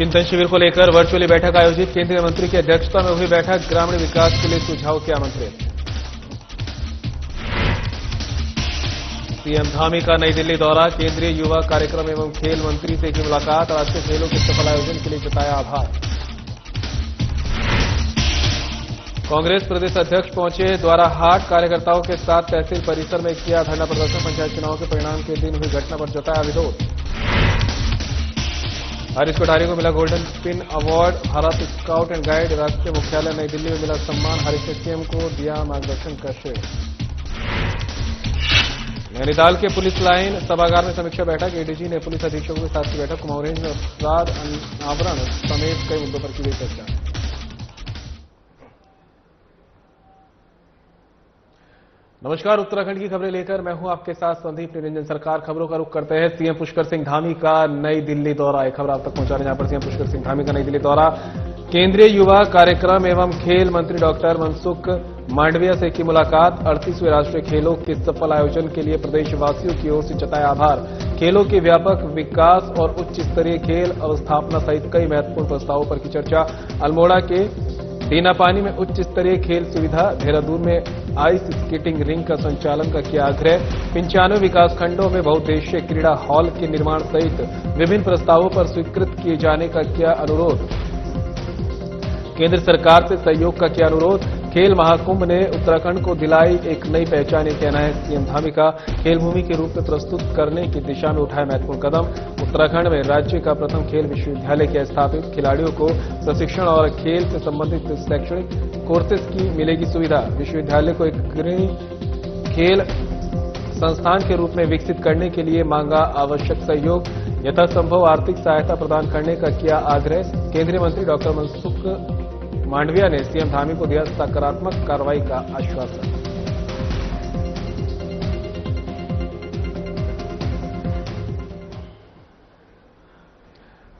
चिंतन शिविर को लेकर वर्चुअली बैठक आयोजित। केंद्रीय मंत्री की अध्यक्षता में हुई बैठक। ग्रामीण विकास के लिए सुझाव किया आमंत्रित। सीएम धामी का नई दिल्ली दौरा। केंद्रीय युवा कार्यक्रम एवं खेल मंत्री से की मुलाकात। राष्ट्रीय खेलों के सफल आयोजन के लिए जताया आभार। कांग्रेस प्रदेश अध्यक्ष पहुंचे द्वारा हाट। कार्यकर्ताओं के साथ तहसील परिसर में किया धरना प्रदर्शन। पंचायत चुनाव के परिणाम के दिन हुई घटना पर जताया विरोध। हरीश कोठारी को मिला golden spin award. Bharat scout and guide राष्ट्रीय मुख्यालय नई दिल्ली में मिला सम्मान। हरीश ने सीएम को दिया मार्गदर्शन का श्रेय। नैनीताल के पुलिस लाइन सभागार में समीक्षा बैठक। एडीजी ने पुलिस अधीक्षकों के साथ की बैठक। कुमाऊं रेंज में अपराध अनावरण समेत कई मुद्दों पर की गई चर्चा। नमस्कार, उत्तराखंड की खबरें लेकर मैं हूं आपके साथ संदीप निरंजन। सरकार खबरों का रुख करते हैं। सीएम पुष्कर सिंह धामी का नई दिल्ली दौरा। एक खबर आप तक पहुंचा रहे हैं। यहां पर सीएम पुष्कर सिंह धामी का नई दिल्ली दौरा। केंद्रीय युवा कार्यक्रम एवं खेल मंत्री डॉक्टर मनसुख मांडविया से की मुलाकात। 38वें राष्ट्रीय खेलों के सफल आयोजन के लिए प्रदेशवासियों की ओर से जताया आभार। खेलों के व्यापक विकास और उच्च स्तरीय खेल अवस्थापना सहित कई महत्वपूर्ण प्रस्तावों पर की चर्चा। अल्मोड़ा के दीनापानी में उच्च स्तरीय खेल सुविधा। देहरादून में आइस स्केटिंग रिंग का संचालन का किया आग्रह। 95 विकासखंडों में बहुउद्देशीय क्रीड़ा हॉल के निर्माण सहित विभिन्न प्रस्तावों पर स्वीकृत किए जाने का किया अनुरोध। केंद्र सरकार से सहयोग का किया अनुरोध। खेल महाकुंभ ने उत्तराखंड को दिलाई एक नई पहचान, ये कहना है सीएम धामी का। खेल भूमि के रूप में प्रस्तुत करने की दिशा में उठाए महत्वपूर्ण कदम। उत्तराखंड में राज्य का प्रथम खेल विश्वविद्यालय किया स्थापित। खिलाड़ियों को प्रशिक्षण और खेल से संबंधित शैक्षणिक कोर्सेज की मिलेगी सुविधा। विश्वविद्यालय को एक अग्रणी खेल संस्थान के रूप में विकसित करने के लिए मांगा आवश्यक सहयोग। यथासंभव आर्थिक सहायता प्रदान करने का किया आग्रह। केंद्रीय मंत्री डॉक्टर मनसुख मांडविया ने सीएम धामी को दिया सकारात्मक कार्रवाई का आश्वासन।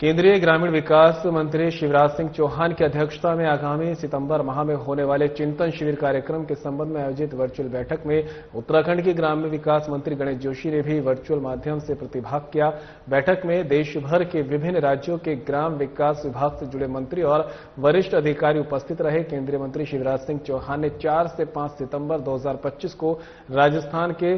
केंद्रीय ग्रामीण विकास मंत्री शिवराज सिंह चौहान की अध्यक्षता में आगामी सितंबर माह में होने वाले चिंतन शिविर कार्यक्रम के संबंध में आयोजित वर्चुअल बैठक में उत्तराखंड के ग्रामीण विकास मंत्री गणेश जोशी ने भी वर्चुअल माध्यम से प्रतिभाग किया। बैठक में देश भर के विभिन्न राज्यों के ग्राम विकास विभाग से जुड़े मंत्री और वरिष्ठ अधिकारी उपस्थित रहे। केंद्रीय मंत्री शिवराज सिंह चौहान ने 4 से 5 सितंबर 2025 को राजस्थान के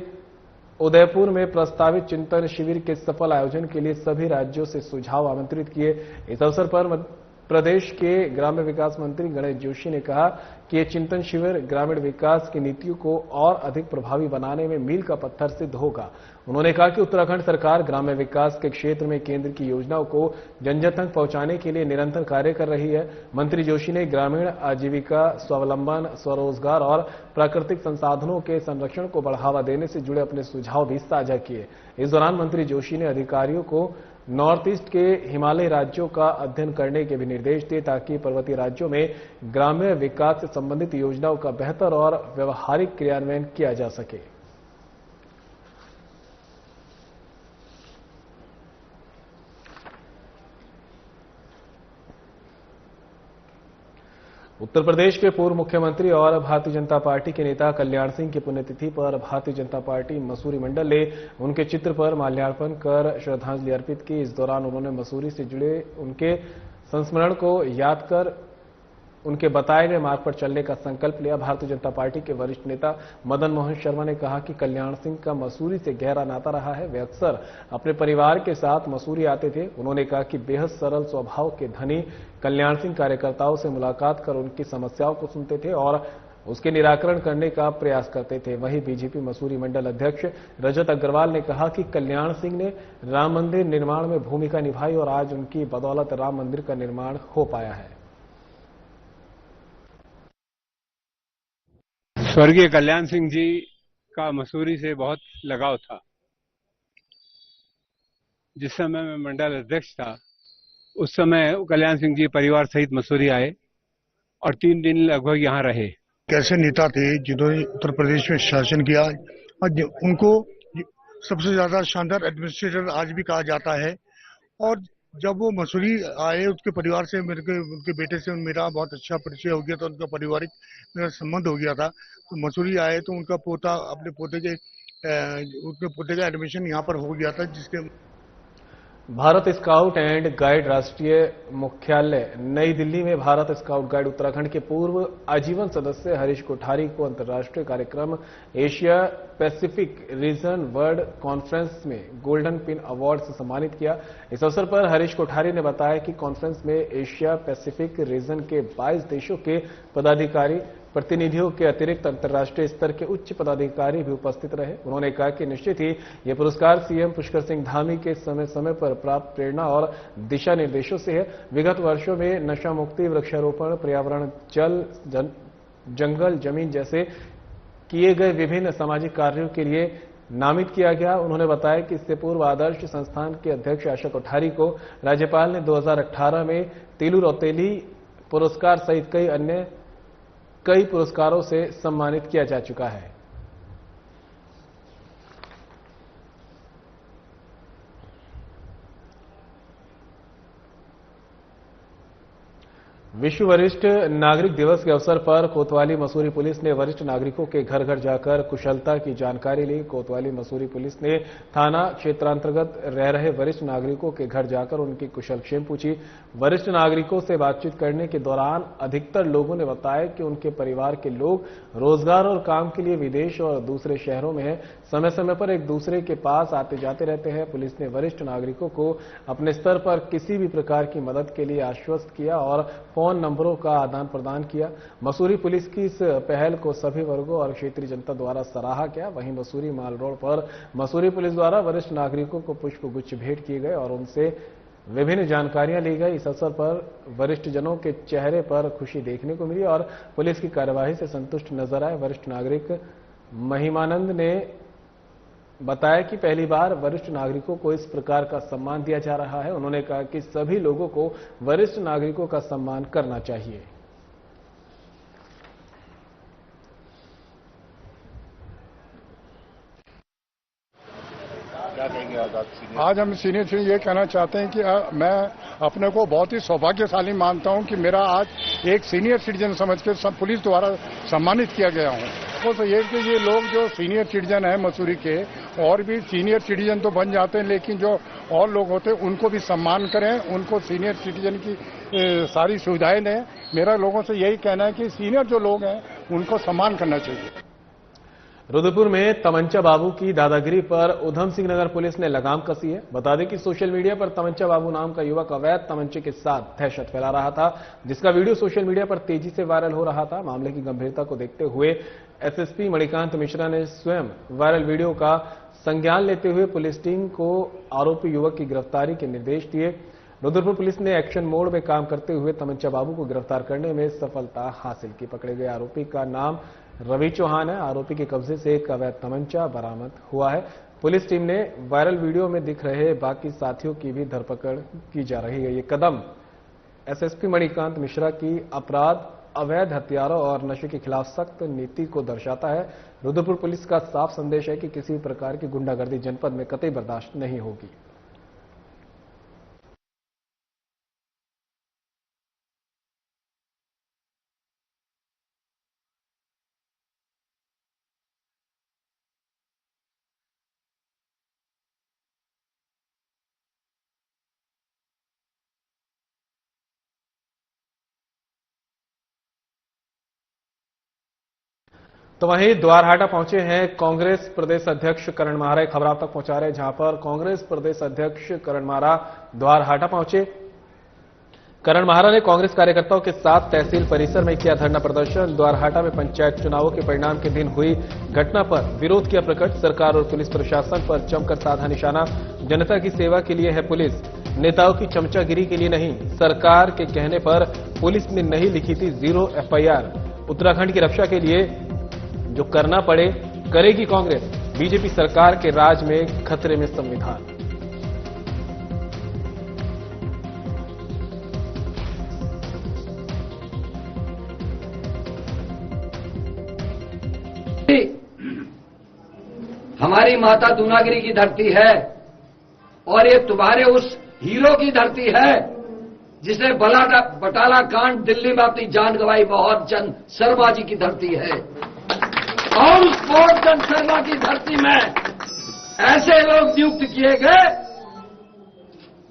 उदयपुर में प्रस्तावित चिंतन शिविर के सफल आयोजन के लिए सभी राज्यों से सुझाव आमंत्रित किए। इस अवसर पर प्रदेश के ग्रामीण विकास मंत्री गणेश जोशी ने कहा कि ये चिंतन शिविर ग्रामीण विकास की नीतियों को और अधिक प्रभावी बनाने में मील का पत्थर सिद्ध होगा। उन्होंने कहा कि उत्तराखंड सरकार ग्राम्य विकास के क्षेत्र में केंद्र की योजनाओं को जन जन तक पहुंचाने के लिए निरंतर कार्य कर रही है। मंत्री जोशी ने ग्रामीण आजीविका, स्वावलंबन, स्वरोजगार और प्राकृतिक संसाधनों के संरक्षण को बढ़ावा देने से जुड़े अपने सुझाव भी साझा किए। इस दौरान मंत्री जोशी ने अधिकारियों को नॉर्थ ईस्ट के हिमालयी राज्यों का अध्ययन करने के भी निर्देश दिए ताकि पर्वतीय राज्यों में ग्राम्य विकास से संबंधित योजनाओं का बेहतर और व्यवहारिक क्रियान्वयन किया जा सके। उत्तर प्रदेश के पूर्व मुख्यमंत्री और भारतीय जनता पार्टी के नेता कल्याण सिंह की पुण्यतिथि पर भारतीय जनता पार्टी मसूरी मंडल ने उनके चित्र पर माल्यार्पण कर श्रद्धांजलि अर्पित की। इस दौरान उन्होंने मसूरी से जुड़े उनके संस्मरण को याद कर उनके बताए गए मार्ग पर चलने का संकल्प लिया। भारतीय जनता पार्टी के वरिष्ठ नेता मदन मोहन शर्मा ने कहा कि कल्याण सिंह का मसूरी से गहरा नाता रहा है। वे अक्सर अपने परिवार के साथ मसूरी आते थे। उन्होंने कहा कि बेहद सरल स्वभाव के धनी कल्याण सिंह कार्यकर्ताओं से मुलाकात कर उनकी समस्याओं को सुनते थे और उसके निराकरण करने का प्रयास करते थे। वहीं बीजेपी मसूरी मंडल अध्यक्ष रजत अग्रवाल ने कहा कि कल्याण सिंह ने राम मंदिर निर्माण में भूमिका निभाई और आज उनकी बदौलत राम मंदिर का निर्माण हो पाया है। स्वर्गीय कल्याण सिंह जी का मसूरी से बहुत लगाव था। जिस समय मैं मंडल अध्यक्ष था उस समय कल्याण सिंह जी परिवार सहित मसूरी आए और 3 दिन लगभग यहाँ रहे। कैसे नेता थे जिन्होंने उत्तर प्रदेश में शासन किया और उनको सबसे ज्यादा शानदार एडमिनिस्ट्रेटर आज भी कहा जाता है। और जब वो मसूरी आए उसके परिवार से उनके बेटे से मेरा बहुत अच्छा परिचय हो गया था। उनका पारिवारिक मेरा संबंध हो गया था। तो मसूरी आए तो उनका पोता उनके पोते का एडमिशन यहाँ पर हो गया था। जिसके भारत स्काउट एंड गाइड राष्ट्रीय मुख्यालय नई दिल्ली में भारत स्काउट गाइड उत्तराखंड के पूर्व आजीवन सदस्य हरीश कोठारी को अंतर्राष्ट्रीय कार्यक्रम Asia Pacific region world conference में गोल्डन पिन अवार्ड से सम्मानित किया। इस अवसर पर हरीश कोठारी ने बताया कि कॉन्फ्रेंस में एशिया पैसिफिक रीजन के 22 देशों के पदाधिकारी प्रतिनिधियों के अतिरिक्त अंतर्राष्ट्रीय स्तर के उच्च पदाधिकारी भी उपस्थित रहे। उन्होंने कहा कि निश्चित ही ये पुरस्कार सीएम पुष्कर सिंह धामी के समय समय पर प्राप्त प्रेरणा और दिशा निर्देशों से है। विगत वर्षों में नशा मुक्ति, वृक्षारोपण, पर्यावरण, जल, जंगल, जमीन जैसे किए गए विभिन्न सामाजिक कार्यों के लिए नामित किया गया। उन्होंने बताया कि इससे पूर्व आदर्श संस्थान के अध्यक्ष आशा कोठारी को राज्यपाल ने 2018 में तेलू रौतेली पुरस्कार सहित कई पुरस्कारों से सम्मानित किया जा चुका है। विश्व वरिष्ठ नागरिक दिवस के अवसर पर कोतवाली मसूरी पुलिस ने वरिष्ठ नागरिकों के घर घर जाकर कुशलता की जानकारी ली। कोतवाली मसूरी पुलिस ने थाना क्षेत्रांतर्गत रह रहे वरिष्ठ नागरिकों के घर जाकर उनकी कुशलक्षेम पूछी। वरिष्ठ नागरिकों से बातचीत करने के दौरान अधिकतर लोगों ने बताया कि उनके परिवार के लोग रोजगार और काम के लिए विदेश और दूसरे शहरों में हैं। समय समय पर एक दूसरे के पास आते जाते रहते हैं। पुलिस ने वरिष्ठ नागरिकों को अपने स्तर पर किसी भी प्रकार की मदद के लिए आश्वस्त किया और फोन नंबरों का आदान प्रदान किया। मसूरी पुलिस की इस पहल को सभी वर्गों और क्षेत्रीय जनता द्वारा सराहा गया। वहीं मसूरी माल रोड पर मसूरी पुलिस द्वारा वरिष्ठ नागरिकों को पुष्पगुच्छ भेंट किए गए और उनसे विभिन्न जानकारियां ली गई। इस अवसर पर वरिष्ठ जनों के चेहरे पर खुशी देखने को मिली और पुलिस की कार्यवाही से संतुष्ट नजर आए। वरिष्ठ नागरिक महिमानंद ने बताया कि पहली बार वरिष्ठ नागरिकों को इस प्रकार का सम्मान दिया जा रहा है। उन्होंने कहा कि सभी लोगों को वरिष्ठ नागरिकों का सम्मान करना चाहिए। आज हम सीनियर सिटीजन ये कहना चाहते हैं कि मैं अपने को बहुत ही सौभाग्यशाली मानता हूं कि मेरा आज एक सीनियर सिटीजन समझ के पुलिस द्वारा सम्मानित किया गया हूं। तो ये कि ये लोग जो सीनियर सिटीजन है मसूरी के और भी सीनियर सिटीजन तो बन जाते हैं, लेकिन जो और लोग होते हैं उनको भी सम्मान करें, उनको सीनियर सिटीजन की सारी सुविधाएं दें। मेरा लोगों से यही कहना है कि सीनियर जो लोग हैं उनको सम्मान करना चाहिए। रुद्रपुर में तमंचा बाबू की दादागिरी पर उधम सिंह नगर पुलिस ने लगाम कसी है। बता दें कि सोशल मीडिया पर तमंचा बाबू नाम का युवक अवैध तमंचे के साथ दहशत फैला रहा था, जिसका वीडियो सोशल मीडिया पर तेजी से वायरल हो रहा था। मामले की गंभीरता को देखते हुए एसएसपी मणिकांत मिश्रा ने स्वयं वायरल वीडियो का संज्ञान लेते हुए पुलिस टीम को आरोपी युवक की गिरफ्तारी के निर्देश दिए। रुद्रपुर पुलिस ने एक्शन मोड में काम करते हुए तमंचा बाबू को गिरफ्तार करने में सफलता हासिल की। पकड़े गए आरोपी का नाम रवि चौहान है। आरोपी के कब्जे से एक अवैध तमंचा बरामद हुआ है। पुलिस टीम ने वायरल वीडियो में दिख रहे बाकी साथियों की भी धरपकड़ की जा रही है। ये कदम एसएसपी मणिकांत मिश्रा की अपराध, अवैध हथियारों और नशे के खिलाफ सख्त नीति को दर्शाता है। रुद्रपुर पुलिस का साफ संदेश है कि किसी प्रकार की गुंडागर्दी जनपद में कतई बर्दाश्त नहीं होगी। तो वहीं द्वारहाटा पहुंचे हैं कांग्रेस प्रदेश अध्यक्ष करण माहरा। खबर आप तक पहुंचा रहे हैं, जहां पर कांग्रेस प्रदेश अध्यक्ष करण माहरा द्वारहाटा पहुंचे। करण माहरा ने कांग्रेस कार्यकर्ताओं के साथ तहसील परिसर में किया धरना प्रदर्शन। द्वारहाटा में पंचायत चुनावों के परिणाम के दिन हुई घटना पर विरोध किया प्रकट। सरकार और पुलिस प्रशासन पर जमकर साधा निशाना। जनता की सेवा के लिए है पुलिस, नेताओं की चमचागिरी के लिए नहीं। सरकार के कहने पर पुलिस ने नहीं लिखी थी 0 FIR। उत्तराखंड की रक्षा के लिए जो करना पड़े करेगी कांग्रेस। बीजेपी सरकार के राज में खतरे में संविधान। हमारी माता दूनागिरी की धरती है और ये तुम्हारे उस हीरो की धरती है जिसने बटाला कांड दिल्ली में अपनी जान गंवाई, बहुत चंद शर्मा जी की धरती है। और उस बहुत चंद शर्मा की धरती में ऐसे लोग नियुक्त किए गए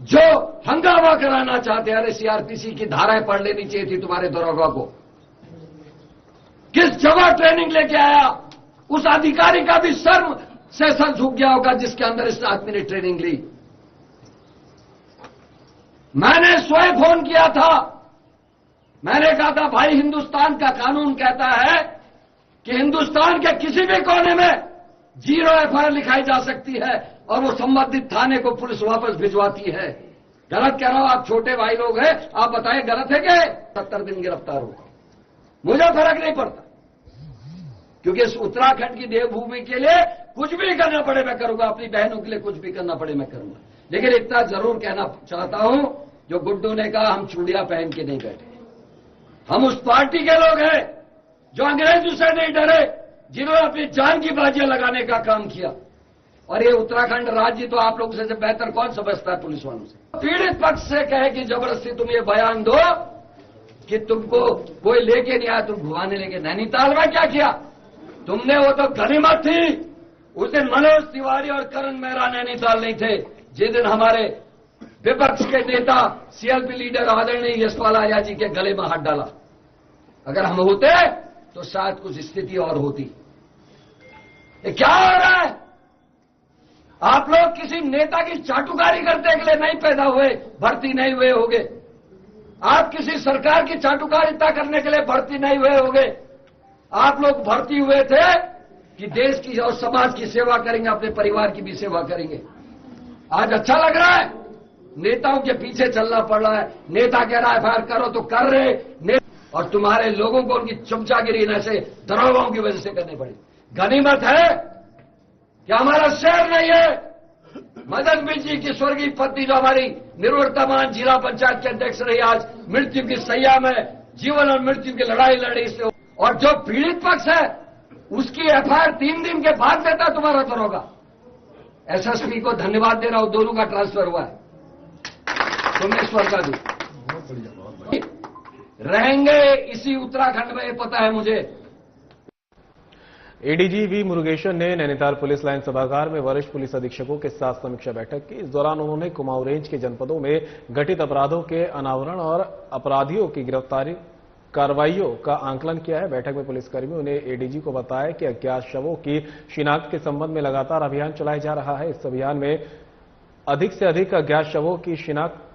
जो हंगामा कराना चाहते हैं, अरे सीआरपीसी की धाराएं पढ़ लेनी चाहिए थी तुम्हारे दरोगा को। किस जगह ट्रेनिंग लेके आया, उस अधिकारी का भी शर्म से सर झुक गया होगा जिसके अंदर इस आदमी ने ट्रेनिंग ली। मैंने स्वयं फोन किया था, मैंने कहा था भाई हिंदुस्तान का कानून कहता है कि हिंदुस्तान के किसी भी कोने में 0 एफआईआर लिखाई जा सकती है और वो संबंधित थाने को पुलिस वापस भिजवाती है। गलत कह रहा हूं, आप छोटे भाई लोग हैं, आप बताएं गलत है क्या? 70 दिन गिरफ्तार होगा, मुझे फर्क नहीं पड़ता, क्योंकि इस उत्तराखंड की देवभूमि के लिए कुछ भी करना पड़े मैं करूंगा, अपनी बहनों के लिए कुछ भी करना पड़े मैं करूंगा। लेकिन इतना जरूर कहना चाहता हूं, जो गुड्डू ने कहा हम चूड़ियां पहन के नहीं बैठे, हम उस पार्टी के लोग हैं जो अंग्रेजों से नहीं डरे, जिन्होंने अपनी जान की बाजियां लगाने का काम किया। और ये उत्तराखंड राज्य तो आप लोगों से बेहतर कौन समझता है पुलिस वालों से। पीड़ित पक्ष से कहे कि जबरदस्ती तुम ये बयान दो कि तुमको कोई लेके नहीं आया, तुम घुमाने लेके। नैनीताल में क्या किया तुमने? वो तो गनीमत थी। उस दिन मनोज तिवारी और करण मेहरा नैनीताल नहीं थे, जिस दिन हमारे विपक्ष के नेता सीएलपी लीडर आदरणीय यशपाल आर्या जी के गले में हाथ डाला। अगर हम होते तो शायद कुछ स्थिति और होती। ये क्या हो रहा है? आप लोग किसी नेता की चाटुकारी करने के लिए नहीं पैदा हुए, भर्ती नहीं हुए होंगे। आप किसी सरकार की चाटुकारिता करने के लिए भर्ती नहीं हुए होंगे। आप लोग भर्ती हुए थे कि देश की और समाज की सेवा करेंगे, अपने परिवार की भी सेवा करेंगे। आज अच्छा लग रहा है, नेताओं के पीछे चलना पड़ रहा है। नेता कह रहा है एफआईआर करो तो कर रहे, और तुम्हारे लोगों को उनकी चमचागिरी ऐसे दरोगाओं की वजह से करनी पड़ी। गनीमत है कि हमारा शहर नहीं है। मदन बिल जी की स्वर्गीय पत्नी जो हमारी निवर्तमान जिला पंचायत के अध्यक्ष रही, आज मृत्यु की सैया में जीवन और मृत्यु की लड़ाई लड़ी से। और जो पीड़ित पक्ष है उसकी एफआईआर 3 दिन के बाद देता तुम्हारा दरोगा। एसएसपी को धन्यवाद दे रहा हूं, दोनों का ट्रांसफर हुआ है। सोमेश्वर का भी रहेंगे इसी उत्तराखंड में, ये पता है मुझे। एडीजी वी मुरुगेशन ने नैनीताल पुलिस लाइन सभागार में वरिष्ठ पुलिस अधीक्षकों के साथ समीक्षा बैठक की। इस दौरान उन्होंने कुमाऊं रेंज के जनपदों में घटित अपराधों के अनावरण और अपराधियों की गिरफ्तारी कार्रवाइयों का आंकलन किया है। बैठक में पुलिसकर्मियों ने एडीजी को बताया कि अज्ञात शवों की शिनाख्त के संबंध में लगातार अभियान चलाया जा रहा है। इस अभियान में अधिक से अधिक अज्ञात शवों की शिनाख्त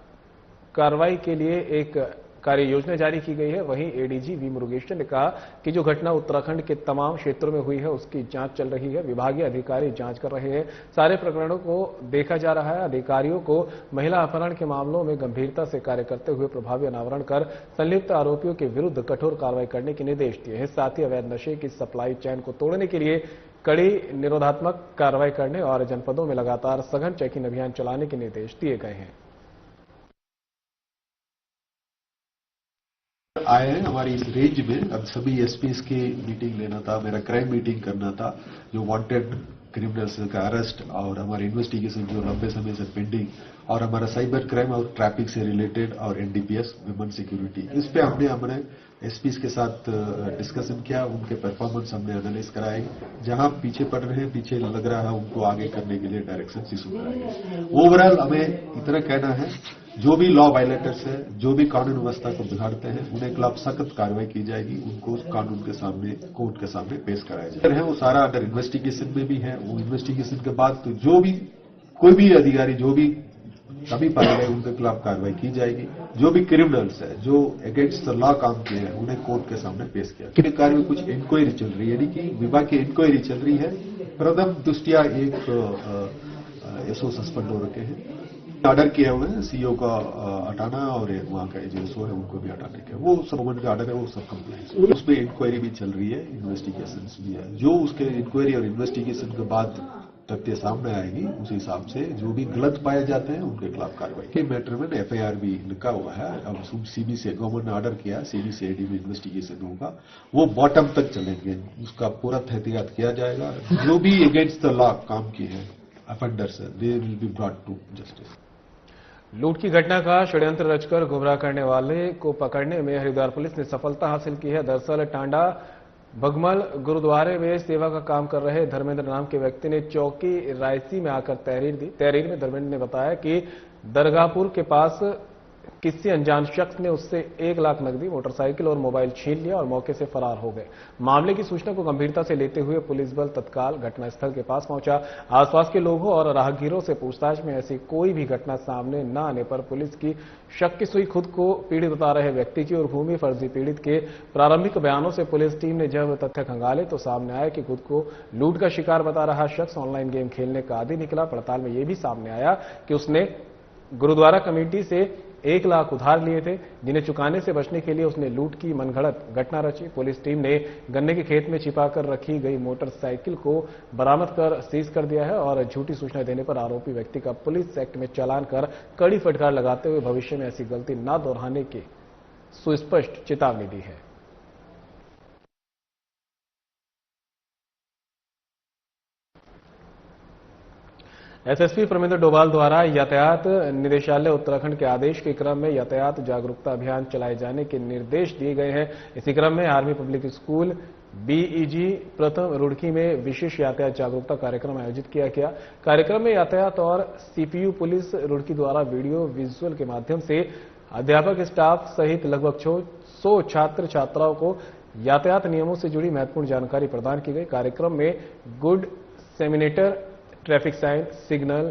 कार्रवाई के लिए एक कार्य योजना जारी की गई है। वहीं एडीजी वी मुरुगेशन ने कहा कि जो घटना उत्तराखंड के तमाम क्षेत्रों में हुई है उसकी जांच चल रही है। विभागीय अधिकारी जांच कर रहे हैं, सारे प्रकरणों को देखा जा रहा है। अधिकारियों को महिला अपहरण के मामलों में गंभीरता से कार्य करते हुए प्रभावी अनावरण कर संलिप्त आरोपियों के विरुद्ध कठोर कार्रवाई करने के निर्देश दिए हैं। साथ ही अवैध नशे की सप्लाई चेन को तोड़ने के लिए कड़ी निरोधात्मक कार्रवाई करने और जनपदों में लगातार सघन चेकिंग अभियान चलाने के निर्देश दिए गए हैं। आए हैं हमारी इस रेंज में। अब सभी एसपीज की मीटिंग लेना था, मेरा क्राइम मीटिंग करना था, जो वांटेड क्रिमिनल्स का अरेस्ट और हमारे इन्वेस्टिगेशन जो लंबे समय से पेंडिंग, और हमारा साइबर क्राइम और ट्रैफिक से रिलेटेड, और एनडीपीएस वुमेन सिक्योरिटी, इस पे हमने एसपीज के साथ डिस्कशन किया। उनके परफॉर्मेंस हमने एनालाइज कराए, जहां पीछे पड़ रहे हैं, पीछे लग रहा है, उनको आगे करने के लिए डायरेक्शन इशू कराएंगे। ओवरऑल हमें इतना कहना है, जो भी लॉ वायलेटर्स है, जो भी कानून व्यवस्था को बिगाड़ते हैं, उन्हें खिलाफ सख्त कार्रवाई की जाएगी। उनको कानून के सामने, कोर्ट के सामने पेश कराया जाएगा। वो सारा अंडर इन्वेस्टिगेशन में भी है। वो इन्वेस्टिगेशन के बाद तो जो भी कोई भी अधिकारी जो भी कभी पाए गए उनके खिलाफ कार्रवाई की जाएगी। जो भी क्रिमिनल्स है, जो अगेंस्ट द लॉ काम किए हैं, उन्हें कोर्ट के सामने पेश किया। कार्य में कुछ इंक्वायरी चल रही है, यानी कि विभाग की इंक्वायरी चल रही है। प्रथम दृष्टिया एक एसओ सस्पेंड हो रखे हैं, ऑर्डर किए हुए हैं सीईओ का हटाना, और वहां का जो एसओ है उनको भी हटाने के। वो सब गवर्नमेंट का ऑर्डर है, वो सब कंप्लाइंस। उसमें इंक्वायरी भी चल रही है, इन्वेस्टिगेशन भी है। जो उसके इंक्वायरी और इन्वेस्टिगेशन के बाद तथ्य सामने आएगी, उस हिसाब से जो भी गलत पाए जाते हैं उनके खिलाफ कार्रवाई। के मैटर में एफआईआर भी लिखा हुआ है। अब सीबीसी गवर्नमेंट ने ऑर्डर किया, सीबीसीआईडी में इन्वेस्टिगेशन होगा, वो बॉटम तक चलेंगे, उसका पूरा तहकीकात किया जाएगा। जो भी अगेंस्ट द लॉ काम किए हैं offenders, they will be brought to justice. लूट की घटना का षड्यंत्र रचकर गुमराह करने वाले को पकड़ने में हरिद्वार पुलिस ने सफलता हासिल की है। दरअसल टांडा भगमल गुरुद्वारे में सेवा का काम कर रहे धर्मेंद्र नाम के व्यक्ति ने चौकी रायसी में आकर तहरीर दी। तहरीर में धर्मेंद्र ने बताया कि दरगाहपुर के पास किसी अनजान शख्स ने उससे 1 लाख नकदी, मोटरसाइकिल और मोबाइल छीन लिया और मौके से फरार हो गए। मामले की सूचना को गंभीरता से लेते हुए पुलिस बल तत्काल घटनास्थल के पास पहुंचा। आसपास के लोगों और राहगीरों से पूछताछ में ऐसी कोई भी घटना सामने न आने पर पुलिस की शक की सुई खुद को पीड़ित बता रहे व्यक्ति की और भूमि फर्जी पीड़ित के प्रारंभिक बयानों से पुलिस टीम ने जब तथ्य खंगाले तो सामने आया कि खुद को लूट का शिकार बता रहा शख्स ऑनलाइन गेम खेलने का आदी निकला। पड़ताल में यह भी सामने आया कि उसने गुरुद्वारा कमेटी से 1 लाख उधार लिए थे, जिन्हें चुकाने से बचने के लिए उसने लूट की मनगढ़ंत घटना रची। पुलिस टीम ने गन्ने के खेत में छिपाकर रखी गई मोटरसाइकिल को बरामद कर सीज कर दिया है और झूठी सूचना देने पर आरोपी व्यक्ति का पुलिस एक्ट में चालान कर कड़ी फटकार लगाते हुए भविष्य में ऐसी गलती न दोहराने की सुस्पष्ट चेतावनी दी है। एसएसपी परमिंदर डोभाल द्वारा यातायात निदेशालय उत्तराखंड के आदेश के क्रम में यातायात जागरूकता अभियान चलाए जाने के निर्देश दिए गए हैं। इसी क्रम में आर्मी पब्लिक स्कूल बीईजी प्रथम रुड़की में विशेष यातायात जागरूकता कार्यक्रम आयोजित किया गया। कार्यक्रम में यातायात और सीपीयू पुलिस रुड़की द्वारा वीडियो विजुअल के माध्यम से अध्यापक स्टाफ सहित लगभग 100 छात्र छात्राओं को यातायात नियमों से जुड़ी महत्वपूर्ण जानकारी प्रदान की गई। कार्यक्रम में good Samaritan, traffic sign, signal,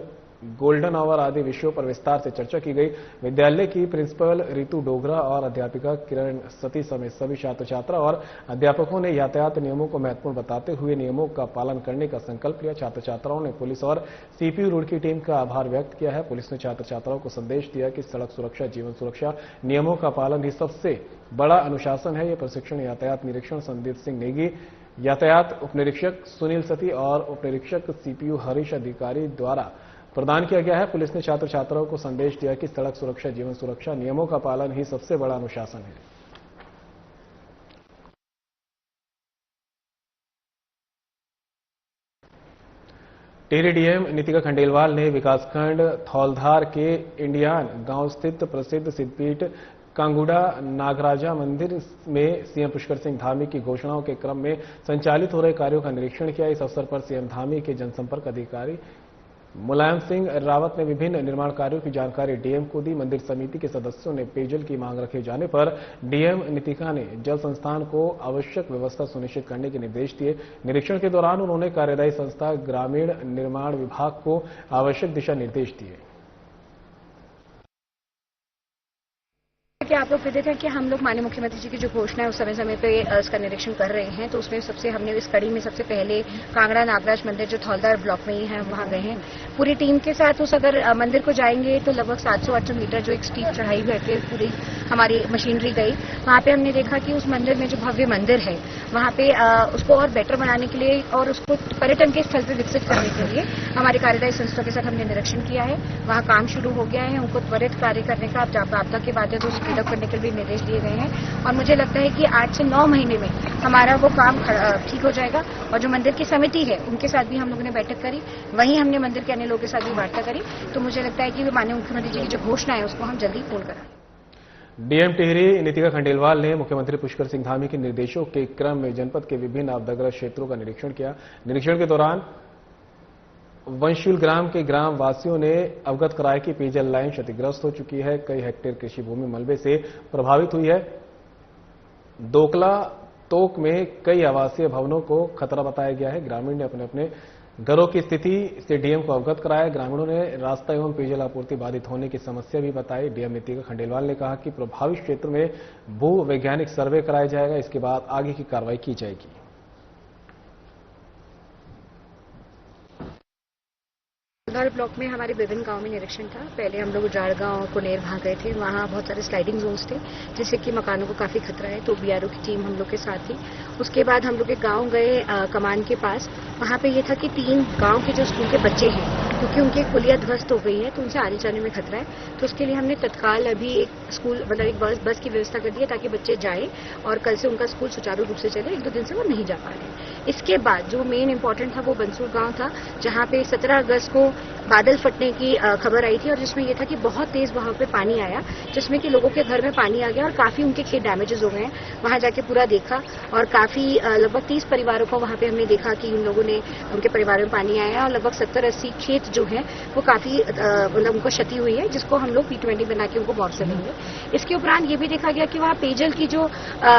golden hour आदि विषयों पर विस्तार से चर्चा की गई। विद्यालय की प्रिंसिपल रितु डोगरा और अध्यापिका किरण सती समेत सभी छात्र छात्रा और अध्यापकों ने यातायात नियमों को महत्वपूर्ण बताते हुए नियमों का पालन करने का संकल्प लिया। छात्र छात्राओं ने पुलिस और सीपीयू रुड़की टीम का आभार व्यक्त किया है। पुलिस ने छात्र छात्राओं को संदेश दिया कि सड़क सुरक्षा, जीवन सुरक्षा नियमों का पालन ही सबसे बड़ा अनुशासन है। यह प्रशिक्षण यातायात निरीक्षण संदीप सिंह नेगी, यातायात उपनिरीक्षक सुनील सती और उपनिरीक्षक सीपीयू हरीश अधिकारी द्वारा प्रदान किया गया है। पुलिस ने छात्र छात्राओं को संदेश दिया कि सड़क सुरक्षा, जीवन सुरक्षा नियमों का पालन ही सबसे बड़ा अनुशासन है। टिहरी डीएम नीतिका खंडेलवाल ने विकासखंड थौलधार के इंडियान गांव स्थित प्रसिद्ध सिद्धपीठ कांगुड़ा नागराजा मंदिर में सीएम पुष्कर सिंह धामी की घोषणाओं के क्रम में संचालित हो रहे कार्यों का निरीक्षण किया। इस अवसर पर सीएम धामी के जनसंपर्क अधिकारी मुलायम सिंह रावत ने विभिन्न निर्माण कार्यों की जानकारी डीएम को दी। मंदिर समिति के सदस्यों ने पेयजल की मांग रखे जाने पर डीएम नीतिका ने जल संस्थान को आवश्यक व्यवस्था सुनिश्चित करने के निर्देश दिए। निरीक्षण के दौरान उन्होंने कार्यदायी संस्था ग्रामीण निर्माण विभाग को आवश्यक दिशा निर्देश दिए। कि आप लोग विदित हैं कि हम लोग माननीय मुख्यमंत्री जी की जो घोषणा है उस समय समय पे इसका निरीक्षण कर रहे हैं। तो उसमें हमने इस कड़ी में सबसे पहले कांगड़ा नागराज मंदिर जो थौलधार ब्लॉक में ही है वहां गए हैं। पूरी टीम के साथ उस अगर मंदिर को जाएंगे तो लगभग 700-800 मीटर जो एक स्टीप चढ़ाई करके पूरी हमारी मशीनरी गई। वहां पे हमने देखा कि उस मंदिर में जो भव्य मंदिर है वहां पे उसको और बेटर बनाने के लिए और उसको पर्यटन के स्थल पर विकसित करने के लिए हमारे कार्यदायी संस्था के साथ हमने निरीक्षण किया है। वहां काम शुरू हो गया है। उनको त्वरित कार्य करने का आपदा के बाद तो स्पीड अप करने के लिए निर्देश दिए गए हैं और मुझे लगता है कि 8 से 9 महीने में हमारा वो काम ठीक हो जाएगा। और जो मंदिर की समिति है उनके साथ भी हम लोगों ने बैठक करी, वहीं हमने मंदिर के अन्य लोगों के साथ भी वार्ता करी। तो मुझे लगता है कि माननीय मुख्यमंत्री जी की जो घोषणा है उसको हम जल्दी पूर्ण कराएं। डीएम टिहरी नीतिका खंडेलवाल ने मुख्यमंत्री पुष्कर सिंह धामी के निर्देशों के क्रम में जनपद के विभिन्न आपदाग्रस्त क्षेत्रों का निरीक्षण किया। निरीक्षण के दौरान वंशुल ग्राम के ग्राम वासियों ने अवगत कराया कि पेयजल लाइन क्षतिग्रस्त हो चुकी है। कई हेक्टेयर कृषि भूमि मलबे से प्रभावित हुई है। दोकला तोक में कई आवासीय भवनों को खतरा बताया गया है। ग्रामीण ने अपने अपने घरों की स्थिति से डीएम को अवगत कराया। ग्रामीणों ने रास्ता एवं पेयजल आपूर्ति बाधित होने की समस्या भी बताई। डीएम नीतिका खंडेलवाल ने कहा कि प्रभावित क्षेत्र में भू वैज्ञानिक सर्वे कराया जाएगा, इसके बाद आगे की कार्रवाई की जाएगी। थौलधार ब्लॉक में हमारे विभिन्न गांव में निरीक्षण था। पहले हम लोग उजाड़ गांव कुनेर वहां गए थे। वहां बहुत सारे स्लाइडिंग जोन्स थे जिससे कि मकानों को काफी खतरा है। तो बीआरओ की टीम हम लोग के साथ थी। उसके बाद हम लोग एक गांव गए कमान के पास। वहां पे ये था कि 3 गांव के जो स्कूल के बच्चे हैं क्योंकि उनकी पुलिया ध्वस्त हो गई है तो उनसे आने जाने में खतरा है। तो उसके लिए हमने तत्काल अभी एक स्कूल मतलब एक बस की व्यवस्था कर दी है ताकि बच्चे जाए और कल से उनका स्कूल सुचारू रूप से चले। 1-2 दिन से वो नहीं जा पा रहे। इसके बाद जो मेन इंपॉर्टेंट था वो बंसूर गांव था जहां पे 17 अगस्त को बादल फटने की खबर आई थी और जिसमें यह था कि बहुत तेज बहाव पे पानी आया, जिसमें कि लोगों के घर में पानी आ गया और काफी उनके खेत डैमेजेस हो गए हैं। वहां जाके पूरा देखा और काफी लगभग 30 परिवारों को वहां पे हमने देखा कि उन लोगों ने उनके परिवार में पानी आया और लगभग 70-80 खेत जो है वो काफी मतलब उनको क्षति हुई है, जिसको हम लोग P20 बना के उनको मुआवजा देंगे। इसके उपरांत ये भी देखा गया कि वहाँ पेयजल की जो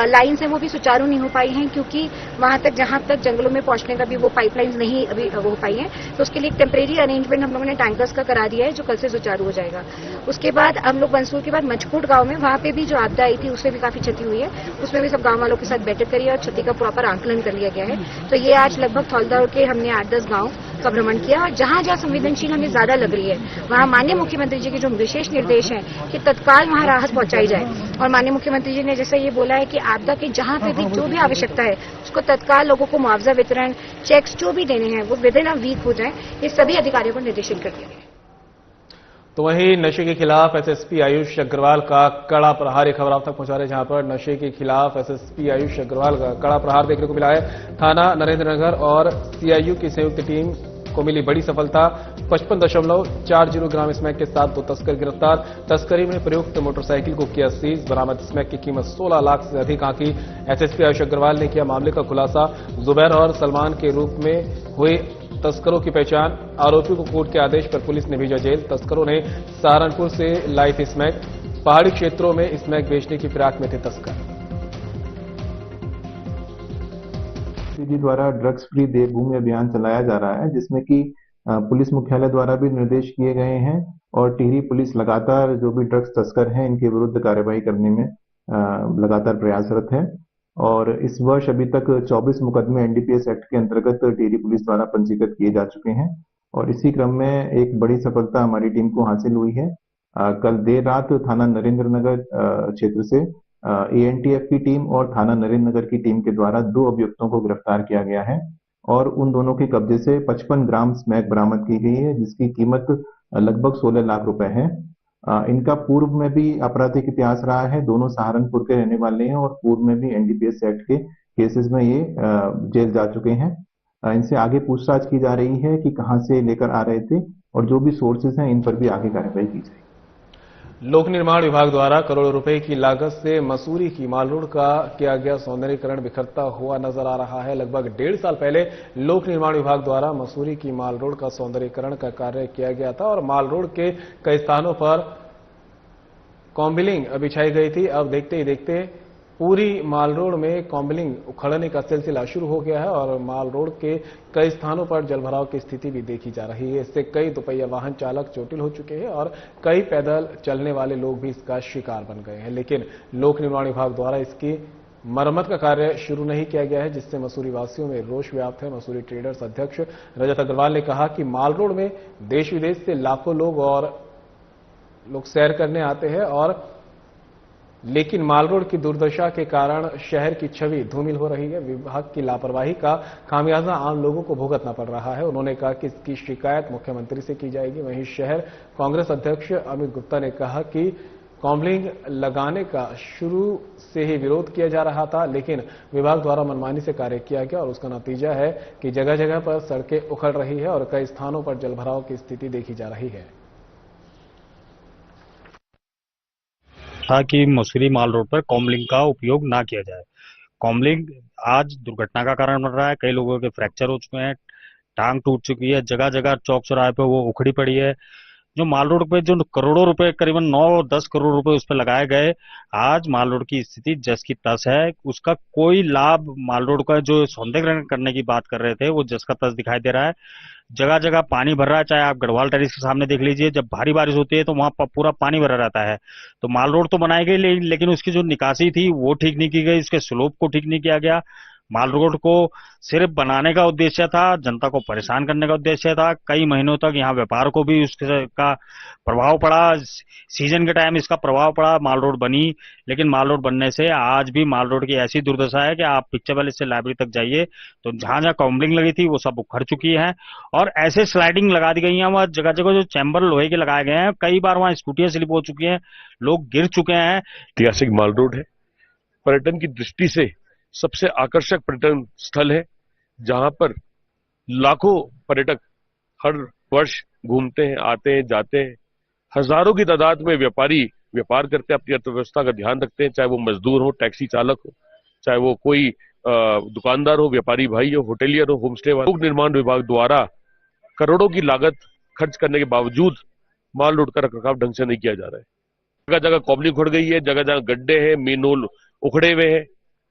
लाइन्स हैं वो भी सुचारू नहीं हो पाई हैं, क्योंकि वहां तक जहां तक जंगलों में पहुंचने का भी वो पाइपलाइंस नहीं अभी हो पाई हैं। तो उसके लिए एक टेम्परेरी अरेंजमेंट हम लोगों ने टैंकर्स का करा दिया है, जो कल से सुचारू हो जाएगा। उसके बाद हम लोग मंसूर के बाद मचकूट गांव में वहां पे भी जो आपदा आई थी उसमें भी काफी क्षति हुई है, उसमें भी सब गांव वालों के साथ बैठक करी और क्षति का प्रॉपर आंकलन कर लिया गया है। तो ये आज लगभग थौलदार के हमने 8-10 गांव का भ्रमण किया और जहां जहां संवेदनशील हमें ज्यादा लग रही है वहां माननीय मुख्यमंत्री जी के जो विशेष निर्देश हैं कि तत्काल वहां राहत पहुंचाई जाए। और माननीय मुख्यमंत्री जी ने जैसा ये बोला है कि आपदा के जहां पे भी जो भी आवश्यकता है उसको तत्काल लोगों को मुआवजा वितरण, चेक्स जो भी देने हैं वो विदिन अ वीक हो जाए, ये सभी अधिकारियों को निर्देशित कर दिया गया। तो वहीं नशे के खिलाफ एसएसपी आयुष अग्रवाल का कड़ा प्रहार, खबर आप तक पहुंचा रहे, जहां पर नशे के खिलाफ एसएसपी आयुष अग्रवाल का कड़ा प्रहार देखने को मिला है। थाना नरेंद्र नगर और सीआईयू की संयुक्त टीम को मिली बड़ी सफलता। 55.40 ग्राम स्मैक के साथ 2 तस्कर गिरफ्तार। तस्करी में प्रयुक्त मोटरसाइकिल को किया सीज। बरामद स्मैक की कीमत 16 लाख से अधिक आंकी। एसएसपी आयुष अग्रवाल ने किया मामले का खुलासा। जुबैर और सलमान के रूप में हुए तस्करों की पहचान। आरोपी को कोर्ट के आदेश पर पुलिस ने भेजा जेल। तस्करों ने सहारनपुर से लाई थी स्मैक। पहाड़ी क्षेत्रों में स्मैक बेचने की फिराक में थे तस्कर। जी द्वारा ड्रग्स फ्री देवभूमि अभियान चलाया जा रहा है, जिसमें कि पुलिस मुख्यालय द्वारा भी निर्देश किए गए हैं और टिहरी पुलिस लगातार जो भी ड्रग्स तस्कर हैं इनके विरुद्ध कार्रवाई करने में लगातार प्रयासरत है। और इस वर्ष अभी तक 24 मुकदमे एनडीपीएस एक्ट के अंतर्गत टिहरी पुलिस द्वारा पंजीकृत किए जा चुके हैं और इसी क्रम में एक बड़ी सफलता हमारी टीम को हासिल हुई है। कल देर रात थाना नरेंद्र नगर क्षेत्र से एएनटीएफ की टीम और थाना नरेंद्र नगर की टीम के द्वारा 2 अभियुक्तों को गिरफ्तार किया गया है और उन दोनों के कब्जे से 55 ग्राम स्मैक बरामद की गई है, जिसकी कीमत लगभग 16 लाख रुपए है। इनका पूर्व में भी आपराधिक इतिहास रहा है। दोनों सहारनपुर के रहने वाले हैं और पूर्व में भी एनडीपीएस एक्ट के केसेस में ये जेल जा चुके हैं। इनसे आगे पूछताछ की जा रही है कि कहां से लेकर आ रहे थे और जो भी सोर्सेज हैं इन पर भी आगे कार्रवाई की जाएगी। लोक निर्माण विभाग द्वारा करोड़ों रुपए की लागत से मसूरी की माल रोड का किया गया सौंदर्यीकरण बिखरता हुआ नजर आ रहा है। लगभग 1.5 साल पहले लोक निर्माण विभाग द्वारा मसूरी की माल रोड का सौंदर्यीकरण का कार्य किया गया था और माल रोड के कई स्थानों पर कॉम्बिलिंग बिछाई गई थी। अब देखते ही देखते पूरी माल रोड में कॉम्बिलिंग उखड़ने का सिलसिला शुरू हो गया है और माल रोड के कई स्थानों पर जलभराव की स्थिति भी देखी जा रही है। इससे कई दोपहिया वाहन चालक चोटिल हो चुके हैं और कई पैदल चलने वाले लोग भी इसका शिकार बन गए हैं। लेकिन लोक निर्माण विभाग द्वारा इसकी मरम्मत का कार्य शुरू नहीं किया गया है, जिससे मसूरी वासियों में रोष व्याप्त है। मसूरी ट्रेडर्स अध्यक्ष रजत अग्रवाल ने कहा कि माल रोड में देश विदेश से लाखों लोग सैर करने आते हैं और लेकिन माल रोड की दुर्दशा के कारण शहर की छवि धूमिल हो रही है। विभाग की लापरवाही का खामियाजा आम लोगों को भुगतना पड़ रहा है। उन्होंने कहा कि इसकी शिकायत मुख्यमंत्री से की जाएगी। वहीं शहर कांग्रेस अध्यक्ष अमित गुप्ता ने कहा कि कॉम्बलिंग लगाने का शुरू से ही विरोध किया जा रहा था, लेकिन विभाग द्वारा मनमानी से कार्य किया गया और उसका नतीजा है कि जगह जगह पर सड़कें उखड़ रही है और कई स्थानों पर जलभराव की स्थिति देखी जा रही है। था कि मसूरी माल रोड पर कॉम्बलिंग का उपयोग ना किया जाए। कॉम्बलिंग आज दुर्घटना का कारण बन रहा है। कई लोगों के फ्रैक्चर हो चुके हैं, टांग टूट चुकी है, जगह जगह चौक चौराहे पे वो उखड़ी पड़ी है। जो माल रोड पे जो करोड़ों रुपए, करीबन 9-10 करोड़ रुपए उस पर लगाए गए, आज माल रोड की स्थिति जस की तस है। उसका कोई लाभ माल रोड का जो सौंदर्यीकरण करने की बात कर रहे थे वो जस का तस दिखाई दे रहा है। जगह जगह पानी भर रहा है। चाहे आप गढ़वाल टेरिस के सामने देख लीजिए, जब भारी बारिश होती है तो वहां पूरा पानी भरा रहता है। तो माल रोड तो बनाई गई, लेकिन उसकी जो निकासी थी वो ठीक नहीं की गई, उसके स्लोप को ठीक नहीं किया गया। माल रोड को सिर्फ बनाने का उद्देश्य था, जनता को परेशान करने का उद्देश्य था। कई महीनों तक यहाँ व्यापार को भी उसका प्रभाव पड़ा। सीजन के टाइम इसका प्रभाव पड़ा, माल रोड बनी, लेकिन माल रोड बनने से आज भी माल रोड की ऐसी दुर्दशा है कि आप पिक्चर पैलेस से लाइब्रेरी तक जाइए तो जहां जहां कॉम्बलिंग लगी थी वो सब उखड़ चुकी है और ऐसे स्लाइडिंग लगा दी गई है। वहां जगह जगह जो चैम्बर लोहे के लगाए गए हैं, कई बार वहां स्कूटियां स्लिप हो चुकी हैं, लोग गिर चुके हैं। ऐतिहासिक माल रोड है, पर्यटन की दृष्टि से सबसे आकर्षक पर्यटन स्थल है, जहां पर लाखों पर्यटक हर वर्ष घूमते हैं, आते हैं, जाते हैं। हजारों की तादाद में व्यापारी व्यापार करते हैं, अपनी अर्थव्यवस्था का ध्यान रखते हैं, चाहे वो मजदूर हो, टैक्सी चालक हो, चाहे वो कोई दुकानदार हो, व्यापारी भाई हो, होटेलियर हो, होमस्टे वाले। लोक निर्माण विभाग द्वारा करोड़ों की लागत खर्च करने के बावजूद माल रोड का रखरखाव ढंग से नहीं किया जा रहा है। जगह जगह कॉबलिंग खुड़ गई है, जगह जगह गड्ढे हैं, मेनहोल उखड़े हुए हैं।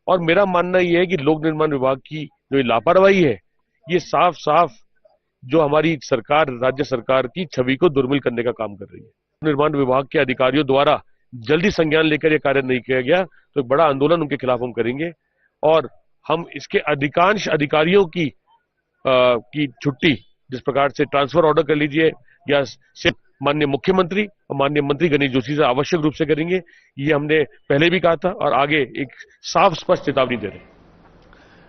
और मेरा मानना यह है कि लोक निर्माण विभाग की जो लापरवाही है, ये साफ साफ जो हमारी सरकार, राज्य सरकार की छवि को दुर्मिल करने का काम कर रही है। निर्माण विभाग के अधिकारियों द्वारा जल्दी संज्ञान लेकर यह कार्य नहीं किया गया तो एक बड़ा आंदोलन उनके खिलाफ हम करेंगे और हम इसके अधिकांश अधिकारियों की छुट्टी, जिस प्रकार से ट्रांसफर ऑर्डर कर लीजिए या सिर्फ माननीय मुख्यमंत्री और माननीय मंत्री गणेश जोशी से आवश्यक रूप से करेंगे। ये हमने पहले भी कहा था और आगे एक साफ स्पष्ट चेतावनी दे रहे हैं।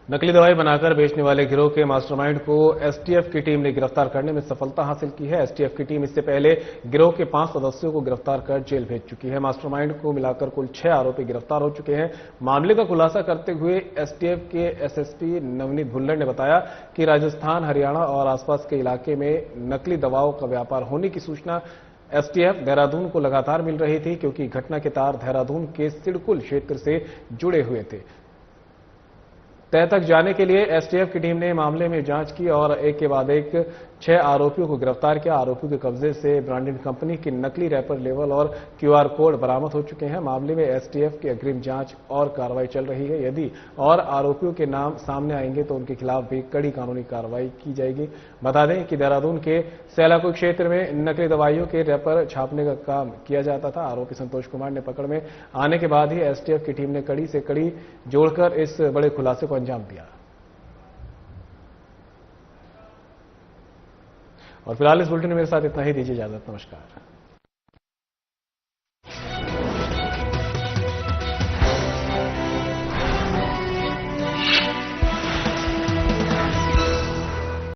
नकली दवाई बनाकर बेचने वाले गिरोह के मास्टरमाइंड को एसटीएफ की टीम ने गिरफ्तार करने में सफलता हासिल की है। एसटीएफ की टीम इससे पहले गिरोह के 5 सदस्यों को गिरफ्तार कर जेल भेज चुकी है। मास्टरमाइंड को मिलाकर कुल 6 आरोपी गिरफ्तार हो चुके हैं। मामले का खुलासा करते हुए एसटीएफ के एसएसपी नवनीत भुल्लर ने बताया कि राजस्थान, हरियाणा और आसपास के इलाके में नकली दवाओं का व्यापार होने की सूचना एसटीएफ देहरादून को लगातार मिल रही थी, क्योंकि घटना के तार देहरादून के सिडकुल क्षेत्र से जुड़े हुए थे। तय तक जाने के लिए एसटीएफ की टीम ने मामले में जांच की और एक के बाद एक 6 आरोपियों को गिरफ्तार किया। आरोपियों के कब्जे से ब्रांडेड कंपनी की नकली रैपर लेबल और क्यूआर कोड बरामद हो चुके हैं। मामले में एसटीएफ की अग्रिम जांच और कार्रवाई चल रही है। यदि और आरोपियों के नाम सामने आएंगे तो उनके खिलाफ भी कड़ी कानूनी कार्रवाई की जाएगी। बता दें कि देहरादून के सैलाकुई क्षेत्र में नकली दवाइयों के रैपर छापने का काम किया जाता था। आरोपी संतोष कुमार ने पकड़ में आने के बाद ही एसटीएफ की टीम ने कड़ी से कड़ी जोड़कर इस बड़े खुलासे को अंजाम दिया। और फिलहाल इस बुलेटिन में मेरे साथ इतना ही। दीजिए इजाजत। नमस्कार।